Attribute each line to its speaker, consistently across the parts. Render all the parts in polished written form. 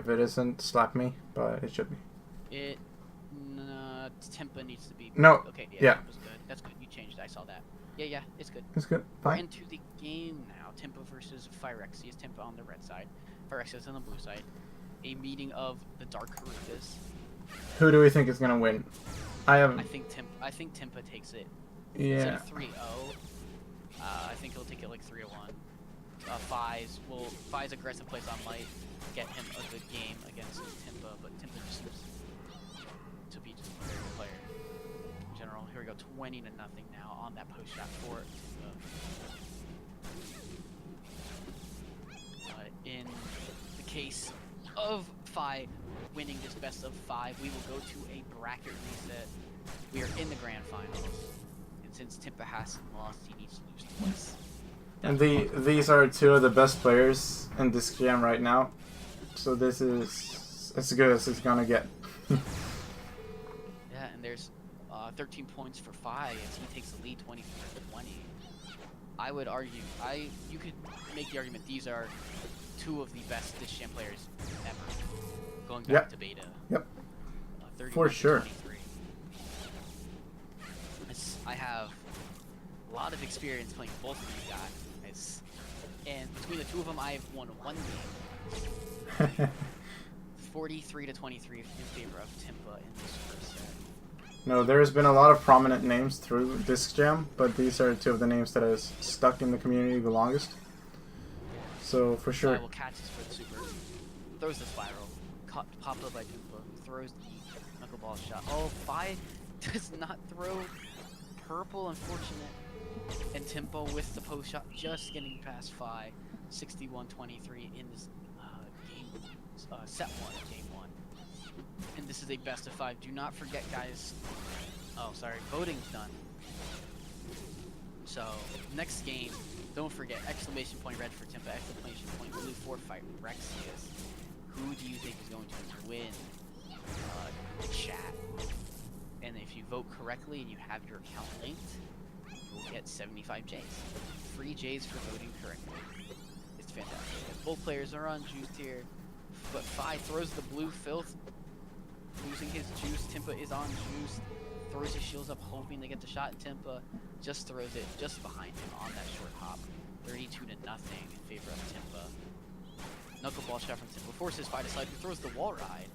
Speaker 1: If it isn't, slap me, but it should be.
Speaker 2: Tinppa needs to be...
Speaker 1: No.
Speaker 2: Okay,
Speaker 1: Yeah.
Speaker 2: Tinppa's good. That's good. You changed it. I saw that. Yeah, it's good.
Speaker 1: It's good.
Speaker 2: We're
Speaker 1: Fine.
Speaker 2: into the game now. Tinppa versus Phyrexius. Tinppa on the red side. Phyrexius on the blue side. A meeting of the Dark Harukas.
Speaker 1: Who do we think is gonna win?
Speaker 2: I think Tinppa takes it.
Speaker 1: Yeah.
Speaker 2: Instead of 3-0, I think he'll take it like 3-1. Phi's aggressive plays on might get him a good game against Tinppa, but Tinppa just seems to be just a very good player in general. Here we go, 20-0 now on that post shot for Tinppa. In the case of Phi winning this best of 5, we will go to a bracket reset. We are in the grand finals, and since Tinppa hasn't lost, he needs to lose twice.
Speaker 1: And these are two of the best players in this jam right now, so this is as good as it's gonna get.
Speaker 2: Yeah, and there's 13 points for Phi as he takes the lead 24-20. I would argue, you could make the argument these are two of the best this jam players ever, going back to beta.
Speaker 1: Yep. For sure.
Speaker 2: 23. I have a lot of experience playing both of these guys, and between the two of them, I have won one game. 43-23 in favor of Tinppa in this first set.
Speaker 1: No, there's been a lot of prominent names through this jam, but these are two of the names that has stuck in the community the longest. So for sure.
Speaker 2: Phi will catch this for the super. Throws the spiral. Popped up by Tinppa. Throws the knuckleball shot. Oh, Phi does not throw purple, unfortunate. And Tinppa with the post shot, just getting past Phi. 61-23 in this game, set 1, game 1. And this is a best of 5. Do not forget, guys. Oh, sorry, voting's done. So next game, don't forget exclamation point red for Tinppa, exclamation point blue for Phyrexius. Who do you think is going to win the chat? And if you vote correctly and you have your account linked, you'll get 75 J's. Free J's for voting correctly. It's fantastic. Both players are unjuiced here, but Phi throws the blue filth, losing his juice. Tinppa is on juice, throws his shields up, hoping to get the shot. Tinppa just throws it just behind him on that short hop. 32-0 in favor of Tinppa. Knuckleball shot from Tinppa forces Phi to slide, who throws the wall ride.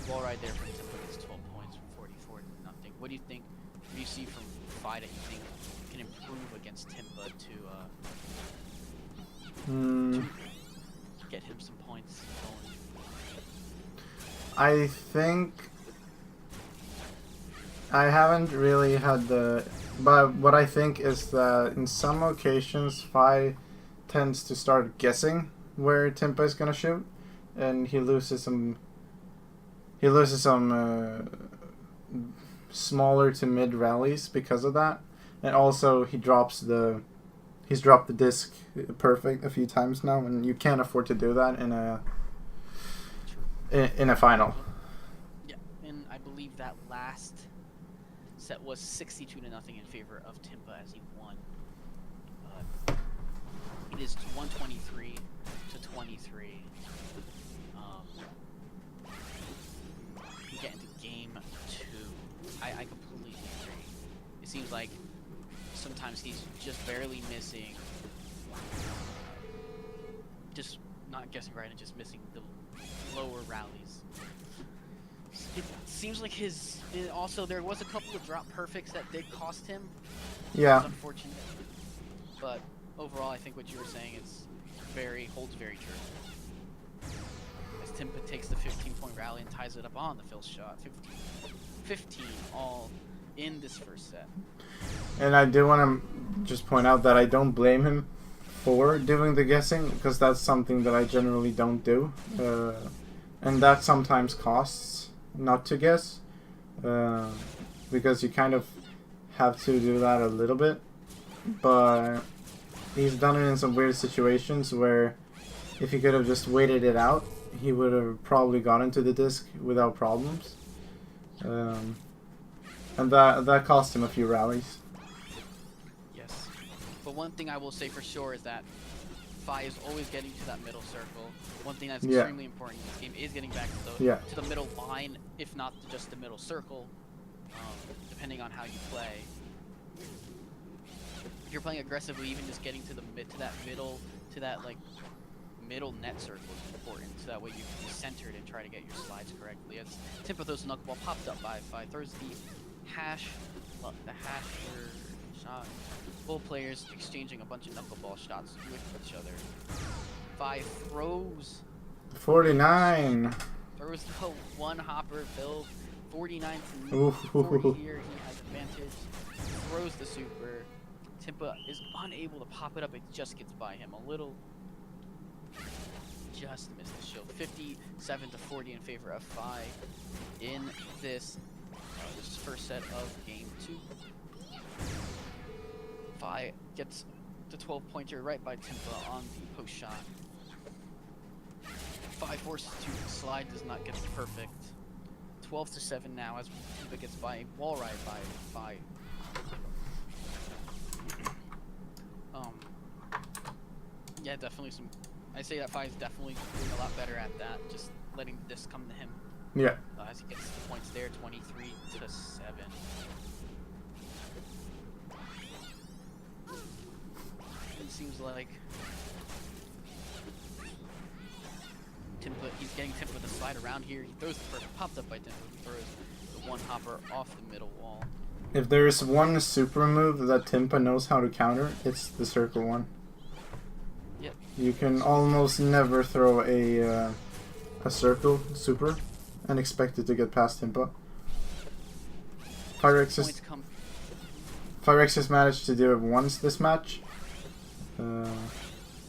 Speaker 2: Wall ride there from Tinppa gets 12 points from 44-0. What do you think? What do you see from Phi that you think can improve against Tinppa to get him some points going?
Speaker 1: I think I haven't really had the, but what I think is that in some occasions Phi tends to start guessing where Tinppa is gonna shoot, and he loses some smaller to mid rallies because of that, and also he's dropped the disc perfect a few times now, and you can't afford to do that in a final.
Speaker 2: Yeah, and I believe that last set was 62-0 in favor of Tinppa as he won. It is 123-23. We get into game 2. I completely agree. It seems like sometimes he's just barely missing, just not guessing right and just missing the lower rallies. It seems like also there was a couple of drop perfects that did cost him.
Speaker 1: Yeah.
Speaker 2: It's unfortunate. But overall, I think what you were saying is holds very true. As Tinppa takes the 15-point rally and ties it up on the fill shot. 15 all in this first set.
Speaker 1: And I do want to just point out that I don't blame him for doing the guessing, because that's something that I generally don't do. And that sometimes costs not to guess, because you kind of have to do that a little bit. But he's done it in some weird situations where if he could have just waited it out, he would have probably gotten to the disc without problems. And that cost him a few rallies.
Speaker 2: Yes. But one thing I will say for sure is that Phi is always getting to that middle circle. One thing that's
Speaker 1: Yeah.
Speaker 2: extremely important in this game is getting back to the
Speaker 1: Yeah.
Speaker 2: middle line, if not just the middle circle, depending on how you play. If you're playing aggressively, even just getting to the middle net circle is important, so that way you can be centered and try to get your slides correctly. As Tinppa throws the knuckleball, popped up by Phi, throws the hash shot. Both players exchanging a bunch of knuckleball shots with each other. Phi throws
Speaker 1: 49.
Speaker 2: Throws the one hopper build. 49 to
Speaker 1: Ooh.
Speaker 2: 40 here. He has advantage. Throws the super. Tinppa is unable to pop it up. It just gets by him a little. Just missed the shield. 57 to 40 in favor of Phi in this first set of game 2. Phi gets the 12-pointer right by Tinppa on the post shot. Phi forces to slide, does not get the perfect. 12 to 7 now as Tinppa gets by a wall ride by Phi. Yeah, definitely some. I say that Phi is definitely doing a lot better at that, just letting this come to him.
Speaker 1: Yeah.
Speaker 2: As he gets the points there, 23 to 7. It seems like Tinppa, he's getting Tinppa to slide around here. He throws the first, popped up by Tinppa, he throws the one hopper off the middle wall.
Speaker 1: If there is one super move that Tinppa knows how to counter, it's the circle one.
Speaker 2: Yep.
Speaker 1: You can almost never throw a circle super and expect it to get past Tinppa. Phyrexius managed to do it once this match. And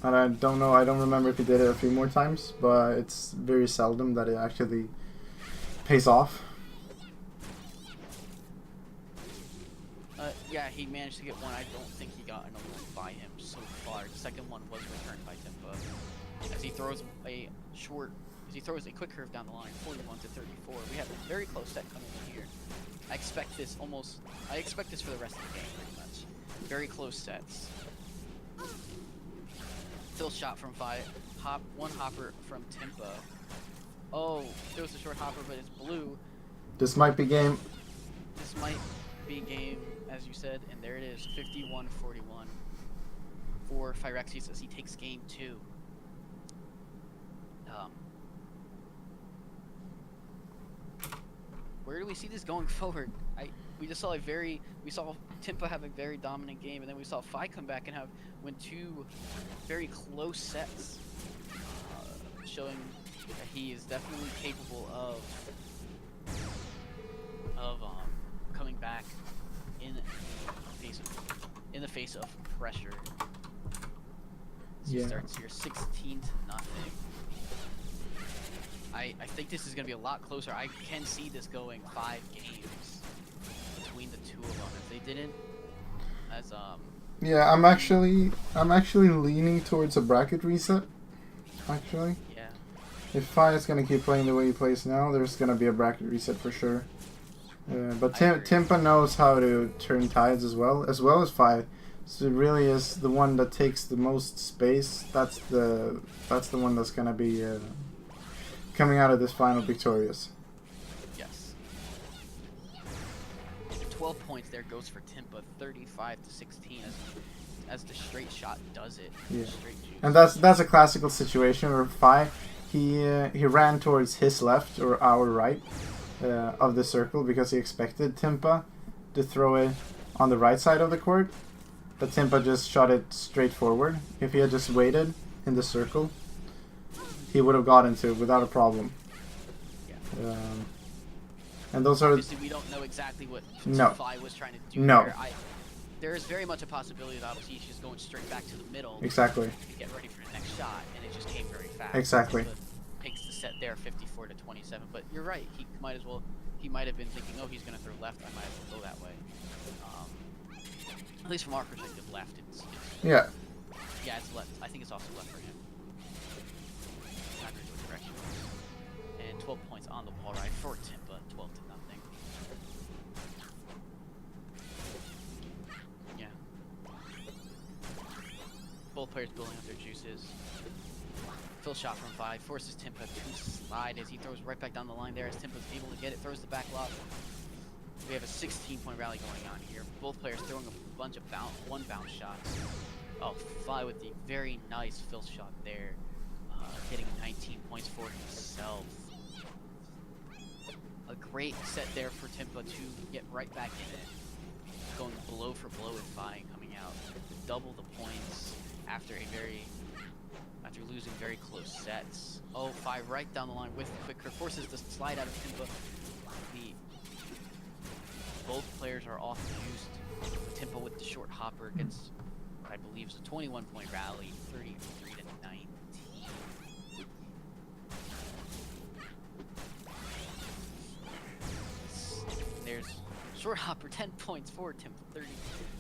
Speaker 1: I don't know, I don't remember if he did it a few more times, but it's very seldom that it actually pays off.
Speaker 2: Yeah, he managed to get one. I don't think he got another one by him so far. The second one was returned by Tinppa. As he throws a quick curve down the line, 41 to 34. We have a very close set coming in here. I expect this for the rest of the game, pretty much. Very close sets. Still shot from Phi. One hopper from Tinppa. Oh, there was a short hopper, but it's blue.
Speaker 1: This might be game.
Speaker 2: This might be game, as you said, and there it is, 51-41 for Phyrexius as he takes game 2. Where do we see this going forward? We saw Tinppa have a very dominant game, and then we saw Phi come back and win 2 very close sets, showing that he is definitely capable of coming back in the face of pressure. He starts here 16 to nothing. I think this is going to be a lot closer. I can see this going 5 games between the two of them. If they didn't,
Speaker 1: Yeah, I'm actually leaning towards a bracket reset. Actually.
Speaker 2: Yeah.
Speaker 1: If Phi is gonna keep playing the way he plays now, there's gonna be a bracket reset for sure. But Tinppa knows how to turn tides as well as Phi. So it really is the one that takes the most space. That's the one that's gonna be coming out of this final victorious.
Speaker 2: Yes. 12 points there goes for Tinppa, 35 to 16 as the straight shot does it.
Speaker 1: Yeah.
Speaker 2: Straight juice.
Speaker 1: And that's a classical situation where Phi he ran towards his left or our right of the circle because he expected Tinppa to throw it on the right side of the court, but Tinppa just shot it straight forward. If he had just waited in the circle, he would have gotten to it without a problem.
Speaker 2: Yeah.
Speaker 1: And those are...
Speaker 2: Obviously, we don't know exactly what Phi was trying to do there. There is very much a possibility that obviously he's just going straight back to the middle.
Speaker 1: Exactly.
Speaker 2: To get ready for the next shot, and it just came very fast.
Speaker 1: Exactly.
Speaker 2: Takes the set there, 54 to 27. But you're right. He might have been thinking, oh, he's going to throw left. I might as well go that way. At least from our perspective, left.
Speaker 1: Yeah.
Speaker 2: Yeah, it's left. I think it's also left for him. Not really what direction it was. And 12 points on the ball right for Tinppa, 12 to nothing. Yeah. Both players building up their juices. Fill shot from 5 forces Tinppa to slide as he throws right back down the line there as Tinppa's able to get it, throws the back lob. We have a 16-point rally going on here. Both players throwing a bunch of one bounce shots. Oh, Fly with the very nice fill shot there, getting 19 points for himself. A great set there for Tinppa to get right back in it, going blow for blow with Fly coming out to double the points after losing very close sets. Oh, Fly right down the line with the quick curve, forces the slide out of Tinppa. Both players are off juiced. Tinppa with the short hopper gets what I believe is a 21-point rally, 33 to 19. There's short hopper, 10 points for Tinppa,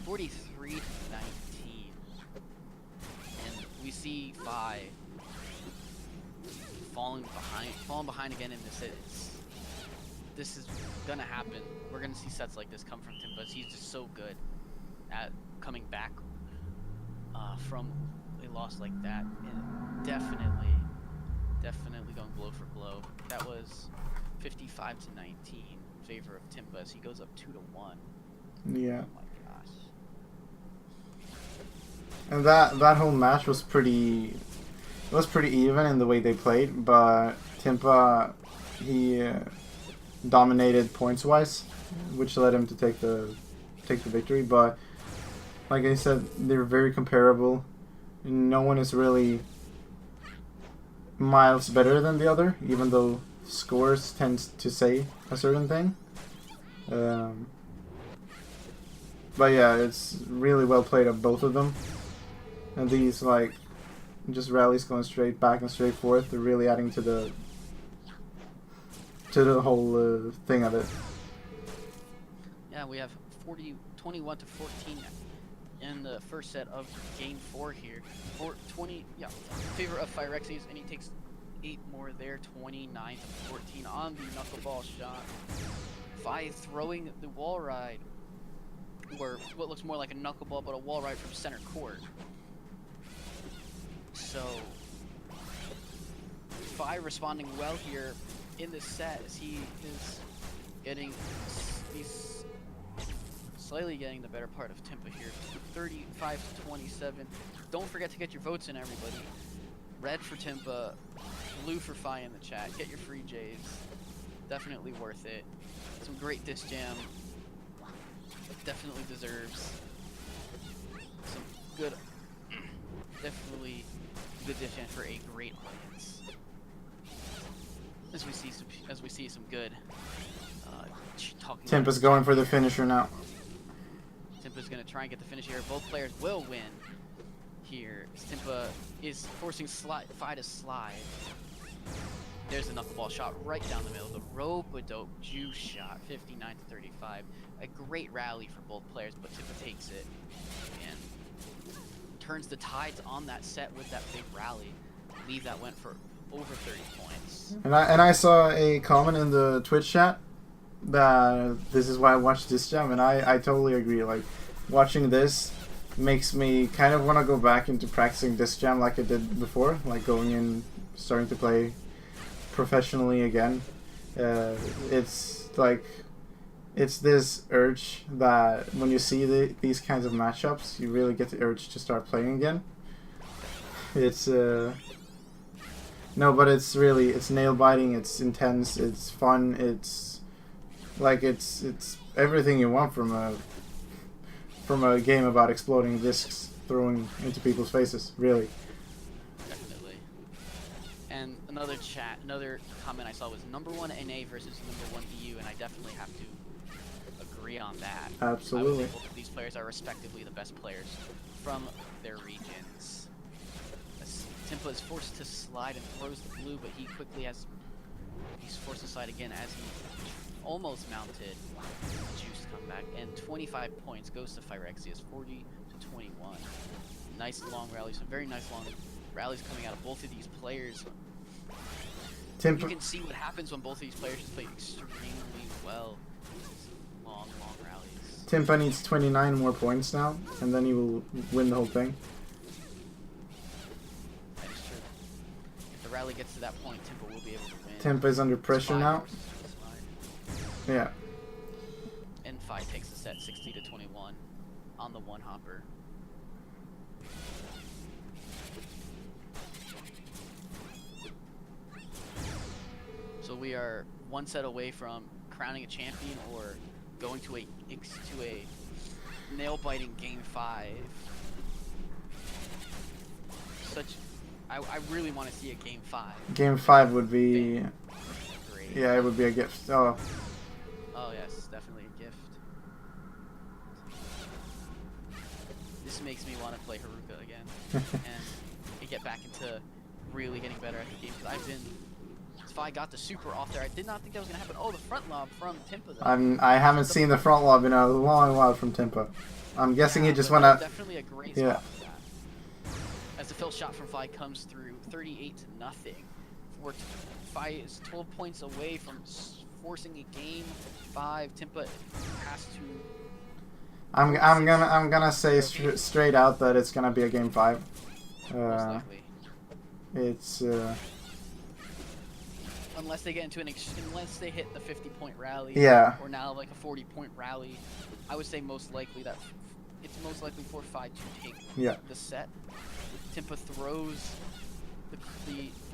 Speaker 2: 43 to 19. And we see Phi falling behind again in this. This is gonna happen. We're gonna see sets like this come from Tinppa. He's just so good at coming back from a loss like that, and definitely going blow for blow. That was 55 to 19 in favor of Tinppa as he goes up 2 to 1.
Speaker 1: Yeah.
Speaker 2: Oh my gosh.
Speaker 1: And that whole match was pretty even in the way they played, but Tinppa, he dominated points wise, which led him to take the victory. But like I said, they're very comparable. No one is really miles better than the other, even though scores tends to say a certain thing. But yeah, it's really well played of both of them. And these just rallies going straight back and straight forth, they're really adding to the whole thing of it.
Speaker 2: Yeah, we have 21 to 14 in the first set of game 4 here. In favor of Phyrexius, and he takes 8 more there, 29 to 14 on the knuckleball shot. Phi throwing the wall ride, or what looks more like a knuckleball, but a wall ride from center court. So Phi responding well here in this set as he's slightly getting the better part of Tinppa here. 35 to 27. Don't forget to get your votes in, everybody. Red for Tinppa, blue for Phi in the chat. Get your free J's. Definitely worth it. Some great disc jam. Definitely deserves some good, definitely good disc jam for a great audience. As we see some good talking.
Speaker 1: Tinppa's going for the finisher now.
Speaker 2: Tinppa's going to try and get the finish here. Both players will win here. Tinppa is forcing Phi to slide. There's the knuckleball shot right down the middle. The rope-a-dope juice shot, 59 to 35. A great rally for both players, but Tinppa takes it and turns the tides on that set with that big rally. I believe that went for over 30 points.
Speaker 1: And I saw a comment in the Twitch chat that this is why I watched this jam, and I totally agree. Like, watching this makes me kind of want to go back into practicing disc jam like I did before, like going in, starting to play professionally again. It's this urge that when you see these kinds of matchups, you really get the urge to start playing again. It's no, but it's nail biting, it's intense, it's fun, it's everything you want from a game about exploding discs throwing into people's faces, really.
Speaker 2: Definitely. And another comment I saw was number 1 NA versus number 1 EU, and I definitely have to agree on that.
Speaker 1: Absolutely.
Speaker 2: I would say both of these players are respectively the best players from their regions. Tinppa is forced to slide and throws the blue, but he's forced to slide again as he almost mounted the juice comeback, and 25 points goes to Phyrexius, 40 to 21. Nice long rallies, some very nice long rallies coming out of both of these players. You can see what happens when both of these players just play extremely well. Long rallies.
Speaker 1: Tinppa needs 29 more points now, and then he will win the whole thing.
Speaker 2: rally gets to that point, Tinppa will be able to win.
Speaker 1: Tinppa is under pressure now. Yeah.
Speaker 2: And Phy takes the set 60-21 on the one hopper. So we are one set away from crowning a champion or going to a nail-biting game 5. I really want to see a game 5.
Speaker 1: Game 5 would be...
Speaker 2: Great.
Speaker 1: Yeah, it would be a gift. Oh.
Speaker 2: Oh yes, definitely a gift. This makes me want to play Haruka again and get back into really getting better at the game. Because I've been... If I got the super off there, I did not think that was going to happen. Oh, the front lob from Tinppa though.
Speaker 1: I haven't seen the front lob in a long while from Tinppa. I'm guessing he just went out...
Speaker 2: Definitely a great spot for that. As the fill shot from Phy comes through, 38-0. Phy is 12 points away from forcing a game 5. Tinppa has to.
Speaker 1: I'm gonna say straight out that it's gonna be a game 5.
Speaker 2: Most likely.
Speaker 1: It's
Speaker 2: unless they get into unless they hit the 50-point rally.
Speaker 1: Yeah.
Speaker 2: Or now like a 40-point rally, I would say most likely that it's most likely for Phy to take the set. Tinppa throws the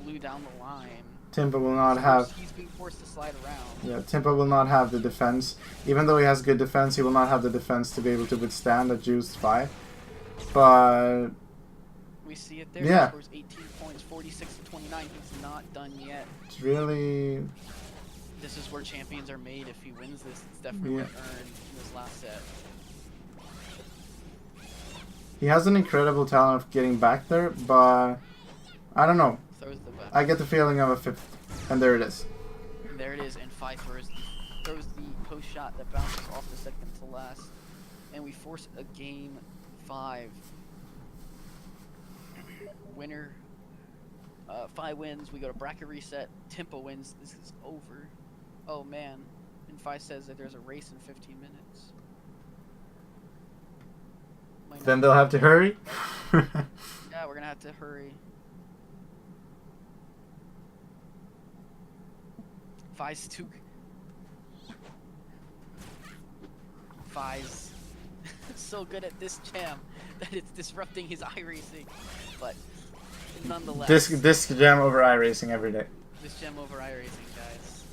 Speaker 2: blue down the line.
Speaker 1: Tinppa will not have...
Speaker 2: He's being forced to slide around.
Speaker 1: Yeah, Tinppa will not have the defense. Even though he has good defense, he will not have the defense to be able to withstand a juiced 5. But...
Speaker 2: We see it there.
Speaker 1: Yeah.
Speaker 2: He scores 18 points, 46-29. He's not done yet.
Speaker 1: It's really...
Speaker 2: This is where champions are made. If he wins this, it's definitely what earned in this last set.
Speaker 1: He has an incredible talent of getting back there, but I don't know.
Speaker 2: Throws the back.
Speaker 1: I get the feeling of a 5th, and there it is.
Speaker 2: And there it is, and Phy throws the post shot that bounces off the second to last, and we force a game 5. Winner. Phy wins. We go to bracket reset. Tinppa wins. This is over. Oh man. And Phy says that there's a race in 15 minutes.
Speaker 1: Then they'll have to hurry.
Speaker 2: Yeah, we're gonna have to hurry. Phy's so good at this jam that it's disrupting his iRacing, but nonetheless.
Speaker 1: Disc jam over iRacing every day.
Speaker 2: This gem over iRacing, guys.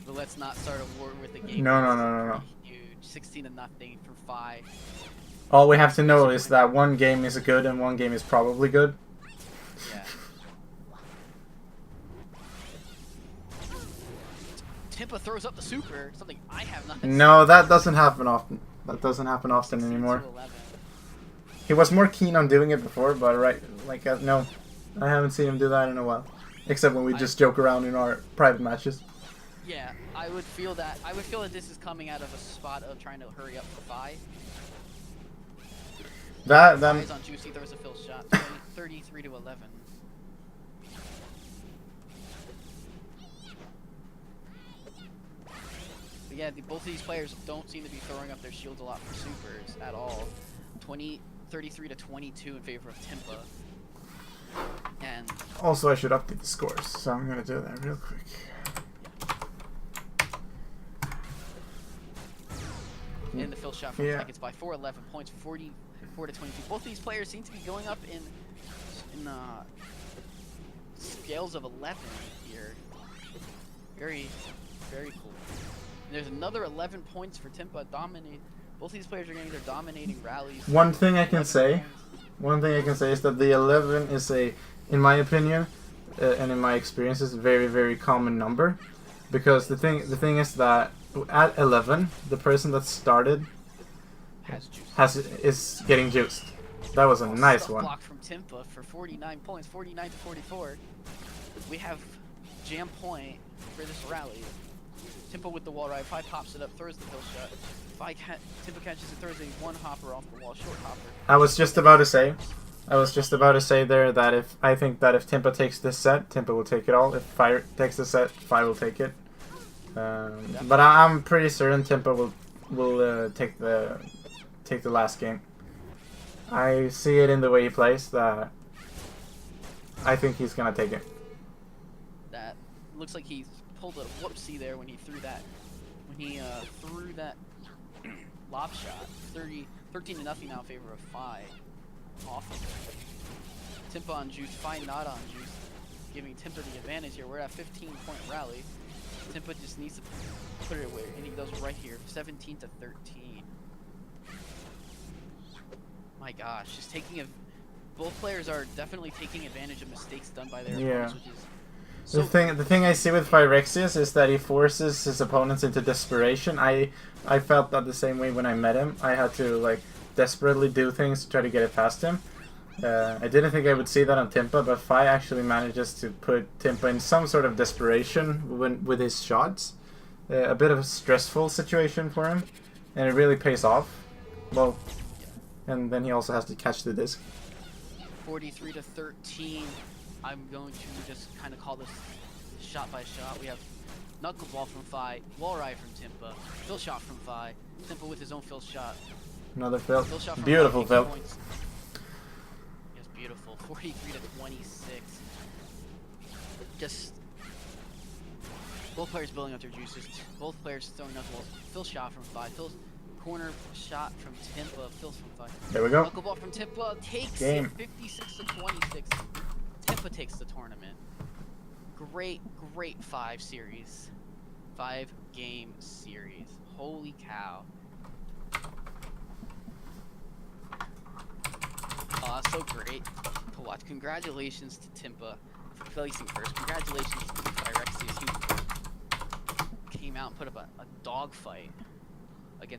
Speaker 2: But let's not start a war with the game.
Speaker 1: No.
Speaker 2: Huge, 16-0 for Phy.
Speaker 1: All we have to know is that one game is good and one game is probably good.
Speaker 2: Yeah. Tinppa throws up the super, something I have not seen.
Speaker 1: No, that doesn't happen often. That doesn't happen often anymore.
Speaker 2: 11.
Speaker 1: He was more keen on doing it before, but no, I haven't seen him do that in a while. Except when we just joke around in our private matches.
Speaker 2: Yeah, I would feel that this is coming out of a spot of trying to hurry up for Phy.
Speaker 1: Then
Speaker 2: on Juicy, throws a fill shot, 33-11. But yeah, both of these players don't seem to be throwing up their shields a lot for supers at all. 33-22 in favor of Tinppa. And
Speaker 1: also, I should update the scores, so I'm gonna do that real quick.
Speaker 2: In the fill shot from Tech, it's by 11 points, 44-22. Both these players seem to be going up in scales of 11 here. Very, very cool. And there's another 11 points for Tinppa. Both these players are getting their dominating rallies.
Speaker 1: One thing I can say is that the 11 is in my opinion, and in my experience, is a very, very common number, because the thing is that at 11, the person that started is getting juiced. That was a nice one.
Speaker 2: Block from Tinppa for 49 points, 49-44. We have jam point for this rally. Tinppa with the wall ride, Phy pops it up, throws the kill shot. Tinppa catches it, throws a one hopper off the wall, short hopper.
Speaker 1: I was just about to say there that I think that if Tinppa takes this set, Tinppa will take it all. If Phy takes the set, Phy will take it. But I'm pretty certain Tinppa will take the last game. I see it in the way he plays that I think he's gonna take it.
Speaker 2: looks like he pulled a whoopsie there when he threw that. Threw that lob shot. 13 to nothing now in favor of Phi. Off of it. Tinppa on juice, Phi not on juice, giving Tinppa the advantage here. We're at a 15-point rally. Tinppa just needs to put it away, and he does right here, 17 to 13. My gosh, just both players are definitely taking advantage of mistakes done by their opponents, which is so
Speaker 1: the thing I see with Phyrexius is that he forces his opponents into desperation. I felt that the same way when I met him. I had to like desperately do things to try to get it past him. I didn't think I would see that on Tinppa, but Phi actually manages to put Tinppa in some sort of desperation with his shots. A bit of a stressful situation for him, and it really pays off. Well, and then he also has to catch the disc.
Speaker 2: 43 to 13. I'm going to just kind of call this shot by shot. We have knuckleball from Phi, wall ride from Tinppa, fill shot from Phi, Tinppa with his own fill shot.
Speaker 1: Another fill.
Speaker 2: Shot from
Speaker 1: Beautiful fill.
Speaker 2: Yes, beautiful. 43 to 26. Just both players building up their juices. Both players throwing knuckleballs. Fill shot from Phi. Phil's corner shot from Tinppa. Phil's from Phi.
Speaker 1: There we go.
Speaker 2: Knuckleball from Tinppa takes
Speaker 1: Game.
Speaker 2: it 56 to 26. Tinppa takes the tournament. Great 5-game series. Holy cow. So great to watch. Congratulations to Tinppa for placing first. Congratulations to Phyrexius, who came out and put up a dog fight.